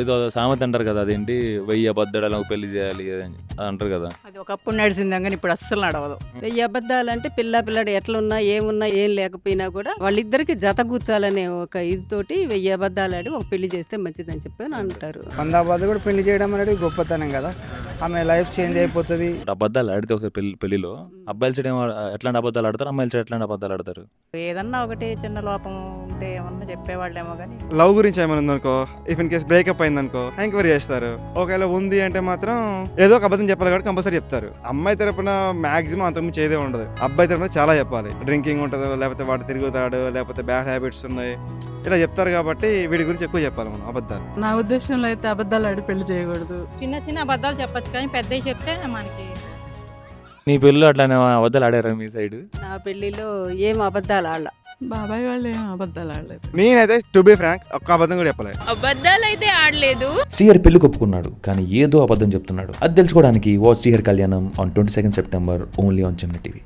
ఏదో సామెత అంటారు కదా, అదేంటి 1000 అబద్ధాలు పెళ్లి చేయాలి అని అంటారు కదా. అది ఒకప్పుడు నడిచింది కానీ ఇప్పుడు అస్సలు నడవదు. 1000 అబద్ధాలు అంటే పిల్లాడు ఎట్లున్నా ఏమున్నా ఏం లేకపోయినా కూడా వాళ్ళిద్దరికి జత కూర్చాలనే ఒక ఇదితోటి 1000 అబద్ధాలు ఆడి ఒక పెళ్లి చేస్తే మంచిదని చెప్పి అంటారు. 100 అబద్ధాలు కూడా పెళ్లి చేయడం అనేది గొప్పతనం కదా, ఆమె లైఫ్ చేంజ్ అయిపోతుంది. అబద్ధాలు ఆడితే ఒక పెళ్లిలో అబ్బాయిల సైడ్ ఎట్లాంటి అబద్ధాలు ఆడతారు, అమ్మాయిల సైడ్ ఎట్లాంటి అబద్ధాలు ఆడతారు? ఏదన్నా ఒకటి చిన్న లోపం ఉంటే ఏమన్నా చెప్పేవాళ్ళేమో కానీ లవ్ గురించి ఏమైనా ఉందనుకో, ఇఫ్ ఇన్ కేస్ బ్రేకప్ అయిందనుకో ఎంక్వైరీ చేస్తారు. ఒకవేళ ఉంది అంటే మాత్రం ఏదో ఒక అబద్ధం చెప్పాలి కాబట్టి కంపల్సరీ చెప్తారు. అమ్మాయి తరపున మాక్సిమం అంతకుముందు చేదే ఉండదు, అబ్బాయి తరపున చాలా చెప్పాలి. డ్రింకింగ్ ఉంటుంది, లేకపోతే వాడు తిరుగుతాడు, లేకపోతే బ్యాడ్ హ్యాబిట్స్ ఉన్నాయి, ఇలా చెప్తారు కాబట్టి వీడి గురించి ఎక్కువ చెప్పాలి మనం అబద్ధాలు. నా ఉద్దేశంలో అయితే అబద్ధాలు ఆడి పెళ్లి చేయకూడదు. చిన్న చిన్న అబద్ధాలు చెప్పొచ్చు కానీ పెద్దవి చెప్తే మనకి. నీ పెళ్ళిలో అట్లానే అబద్ధాలు ఆడారా మీ సైడ్? నా పెళ్లిలో ఏం అబద్ధాలు ఆడ. బాబాయ్ వాళ్ళు ఏం అబద్ధాలు ఆడలేదు. నేనైతే టు బి ఫ్రాంక్ ఒక్క అబద్ధం కూడా చెప్పలేదు. అబద్ధాలు అయితే ఆడలేదు. శ్రీహరి పెళ్లి ఒప్పుకున్నాడు కానీ ఏదో అబద్ధం చెప్తున్నాడు. అది తెలుసుకోవడానికి వాచ్ శ్రీహరి కళ్యాణం on 22 September only on Gemini TV.